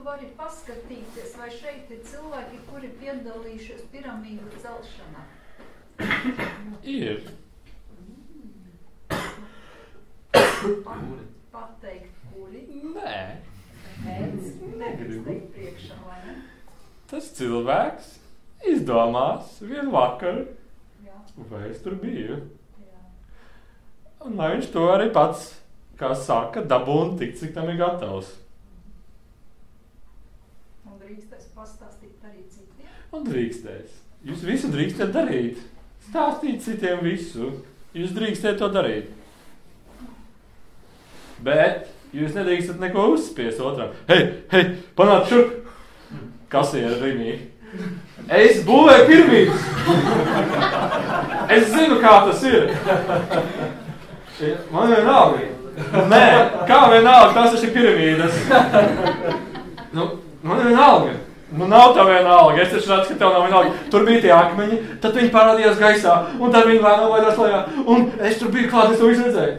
tu vari paskatīties, vai šeit ir cilvēki, kuri piedalījušies piramīdu celšanā? Ir. Pateikt, kuri? Nē. Negribu priekšā, vai ne? Tas cilvēks izdomās vienu vakaru, Jā. vai es tur biju. Jā. Un lai viņš to arī pats, kā saka, dabūn tik, cik tam ir gatavs. Un drīkstēs pastāstīt arī citiem? Un drīkstēs. Jūs visu drīkstēt darīt. Stāstīt citiem visu. Jūs drīkstēt to darīt. Bet jūs nedrīkstat neko uzspiest otram. Hei, panāc šurp! Kasiera Rimī. Es būvēju piramīdas! Es zinu, kā tas ir. Man vienalga. Nē, kā vienalga, tas ir piramīdas. Man vienalga. Nav tā vienalga. Es taču redzu, ka tev nav vienalga. Tur bija tie akmeņi, tad viņi parādījās gaisā, un tad viņi lēnām laidās lejā. Un es tur biju klāt, es to visu redzēju.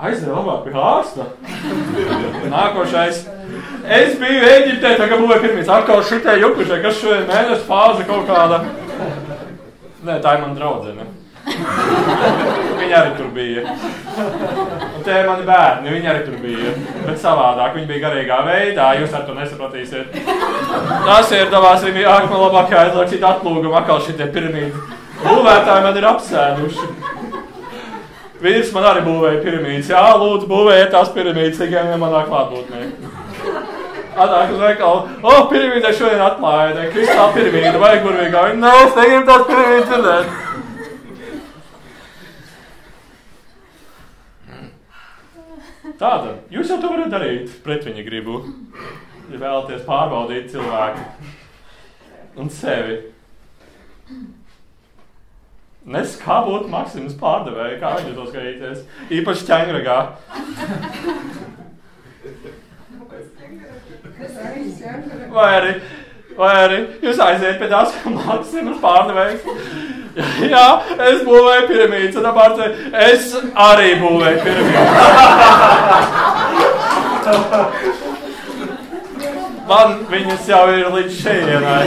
Aizēju labāk pie ārsta. Nākošais. Es biju Eģiptē, tā kā būvēju piramīdas. Atkal šitai jukušai, kas šodien mēnesis fāze kaut kāda. Nē, tā ir man draudzene. Viņa arī tur bija. Un te ir mani bērni, viņi arī tur bija. Bet savādāk, viņi bija garīgā veidā, jūs ar to nesapratīsiet. Tas ir tavās arī man labāk jāizlāksīt atlūgumu, atkal šitie piramīdi. Būvētāji man ir apsēduši. Vīrs man arī būvēja piramīdas. Jā, lūdzu, būvēja tās piramīdas, tikai manā klātbūtnē. Atnāk uz veikalu. Piramīdai šodien atklāja, kristāla piramīda, vai gurvīgā. Nē, es negribu tās piramīdas dzirdēt. Tātad, jūs jau to varat darīt pret viņa gribu. Ja vēlaties pārbaudīt cilvēku un sevi. Nes kā būtu Maksims pārdevēja, kā viņš to skatīties. Īpaši ķengregā. Vai arī jūs aiziet pie tās, ka Maksims pārdevējs. Jā, es būvēju piramīdas, un apārcēju, es arī būvēju piramīdas. Man viņas jau ir līdz šejienai.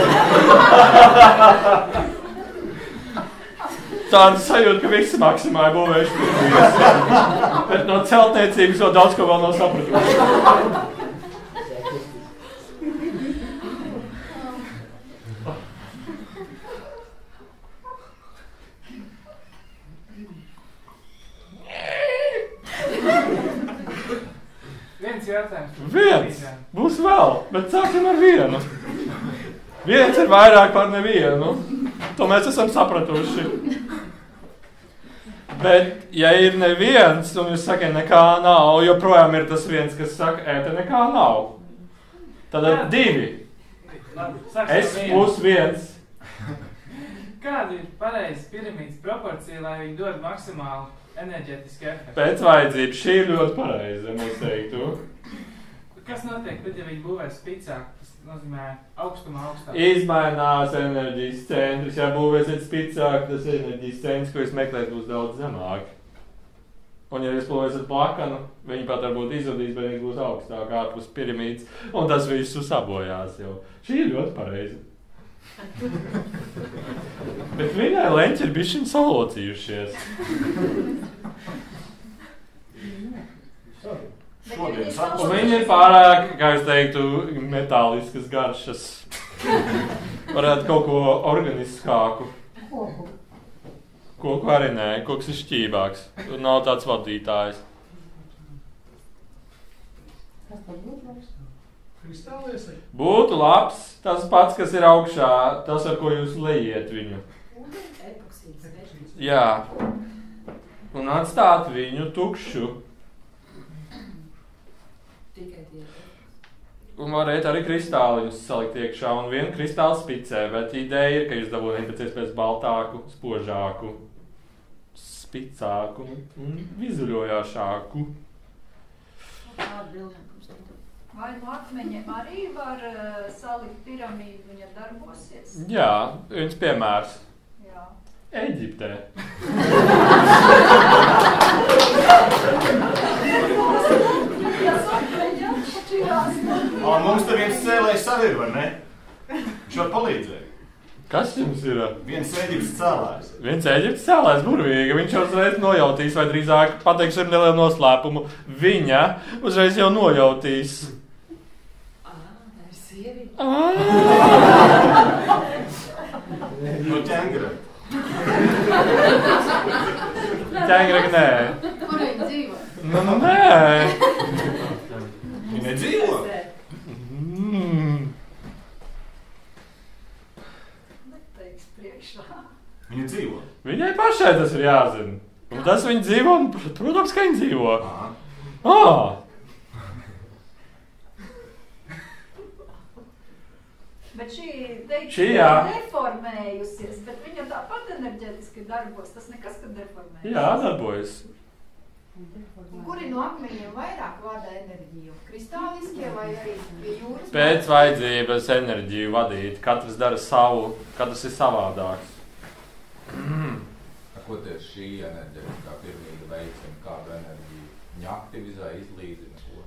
Tāda sajūta, ka visi Maksimā ir būvējuši piramīdas. Bet no celtniecības jau daudz ko vēl nav sapratuši. Viens. Būs vēl, bet sāksim ar vienu. Viens ir vairāk par nevienu. To mēs esam sapratuši. Bet, ja ir neviens, un jūs sakat, nekā nav, joprojām ir tas viens, kas saka, te nekā nav. Tad divi. Es būs viens. Kāda ir pareiza piramīdas proporcija, lai viņi dod maksimālu enerģētisku efektu? Pēc vajadzības šī ir ļoti pareiza, mēs teiktu. Kas notiek, tad, ja viņi būvē spicāk? Tas nozīmē augstumā augstāk. Izmainās enerģijas centrs. Ja būvēsiet spicāk, tas enerģijas centrs, ko jūs meklēt, būs daudz zemāk. Un ja jūs būvēsiet plakanu, viņi pat varbūt izvadīs, bet viņi būs augstāk ārpus piramīdas. Un tas visu sabojās jau. Šī ir ļoti pareiza. Bet viņai leņķi ir bišķiņ salocījušies. Un viņi ir pārāk, kā jūs teiktu, metāliskas garšas. Varētu kaut ko organiskāku. Koku arī nē, koks ir šķībāks. Nav tāds vadītājs. Būtu labs tas pats, kas ir augšā, tas, ar ko jūs lejiet viņu. Jā. Un atstāt viņu tukšu. Un varētu arī kristāliņus salikt iekšā un vienu kristālu spicē, bet ideja ir, ka jūs dabūnāt pēc iespējas baltāku, spožāku, spicāku un vizuļojošāku. Vai no akmeņiem arī var salikt piramīdu, viņa darbosies? Jā, viens piemērs. Jā. Eģiptē. Mums te viens cēlējs savi ir, vai ne? Viņš var palīdzēt. Kas jums ir? Viens Eģiptes cēlājs. Viens Eģiptes cēlājs, burvīgi. Viņš uzreiz nojautīs, vai drīzāk pateiks ar nelielu noslēpumu. Viņa uzreiz jau nojautīs. Ir sieviete. No ķengara. Ķengara, nē. Kur viņa dzīvo? Nu, nē. Viņa nedzīvo? Viņa dzīvo. Viņai pašai tas ir jāzina. Un tas viņa dzīvo, un, protams, ka viņa dzīvo. Bet šī teikšana ir deformējusies, bet viņa tāpat enerģetiski darbos. Tas nekas, ka deformējas. Jā, darbojas. Kuri no akmeņiem vairāk vada enerģiju? Kristāliskie vai arī pie jūras? Pēc vajadzības enerģiju vadīt. Katrs dara savu, katrs ir savādāks. Ko tieši šī enerģetiskā piramīda veicina, kādu enerģiju? Viņa aktivizē, izlīdzina ko?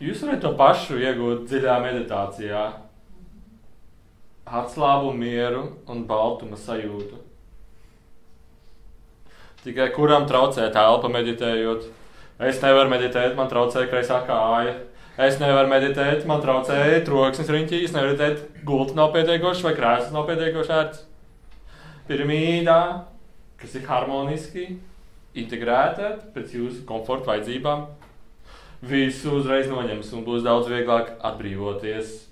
Jūs varat to pašu iegūt dziļā meditācijā. Atslābu, mieru un baltuma sajūtu. Tikai kuram traucē telpa meditējot? Es nevaru meditēt, man traucē kreisā kāja. Es nevaru meditēt, man traucē troksnis riņķī. Es nevaru meditēt, gulta nav pietiekoši vai krēsls nav pietiekoši ērts. Piramīdā, kas ir harmoniski integrēta pēc jūsu komforta vajadzībām, visu uzreiz noņems un būs daudz vieglāk atbrīvoties.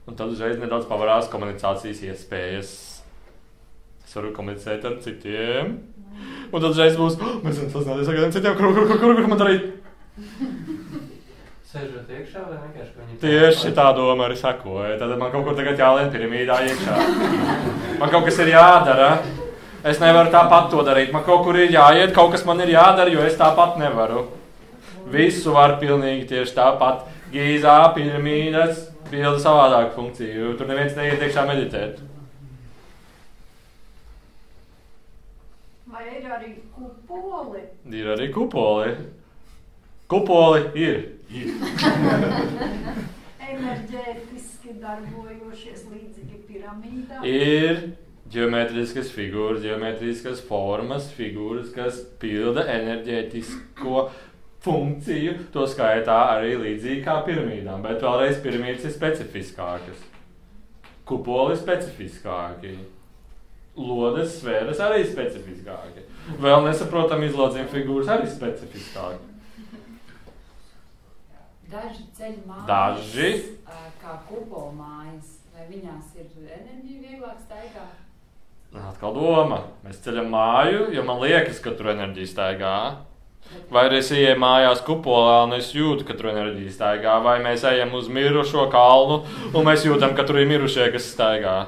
Un tad uzreiz nedaudz pavarās komunikācijas iespējas. Es varu komunicēt ar citiem. Un tad uzreiz būs, mēs varam sazināties ar kādiem citiem, kur man darīt? Sēžot iekšā vai vienkārši, ka viņi... Tieši tā doma arī sakoja. Tad man kaut kur tagad jālien piramīdā iekšā. Man kaut kas ir jādara. Es nevaru tāpat to darīt. Man kaut kur ir jāiet, kaut kas man ir jādara, jo es tāpat nevaru. Visu var pilnīgi tieši tāpat. Gīzā, piramīdas, pilda savādāku funkciju. Tur neviens neiet iekšā meditēt. Vai ir arī kupoli? Ir arī kupoli. Kupoli ir. Enerģētiski darbojošies līdzīgi piramīdā. Ir ģeometriskas figūras, ģeometriskas formas, figūras, kas pilda enerģētisko funkciju, to skaitā arī līdzīgi kā piramīdām, bet vēlreiz piramīdas ir specifiskākas. Kupoli ir specifiskāki. Lodes sfēras arī specifiskāki. Vēl nesaprotam izlodzījuma figūras arī specifiskāki. Daži ceļ mājas, Daži. Kā kupola mājas, vai viņās ir enerģija vieglāk staigā? Atkal doma. Mēs ceļam māju, jo man liekas, ka tur enerģija staigā. Vai arī es ieeju mājās kupolā un es jūtu, ka tur enerģija staigā. Vai mēs ejam uz mirušo kalnu un mēs jūtam, ka tur ir mirušie, kas staigā.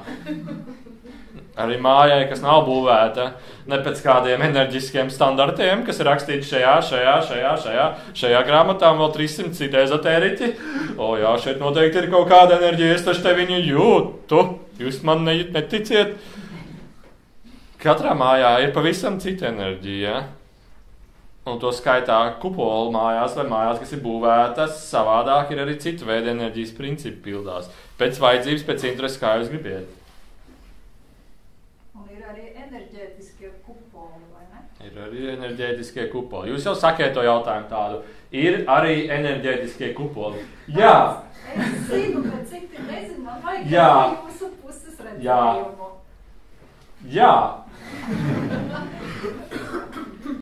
Arī mājai, kas nav būvēta ne pēc kādiem enerģiskiem standartiem, kas ir rakstīti šajā grāmatā, vēl 300 citi ezotēriķi. Jā, šeit noteikti ir kaut kāda enerģija, es taču te viņu jūtu. Jūs man neticiet. Katrā mājā ir pavisam cita enerģija. Un to skaitā kupolu mājās vai mājās, kas ir būvētas, savādāk ir arī citu veidu enerģijas principi pildās. Pēc vajadzības, pēc intereses, kā jūs gribiet. Enerģētiskie kupoli, vai ne? Ir arī enerģētiskie kupoli. Jūs jau sakiet to jautājumu tādu. Ir arī enerģētiskie kupoli. Jā. Es zinu, bet citi nezinu, man vajag jūsu puses redzējumu. Jā.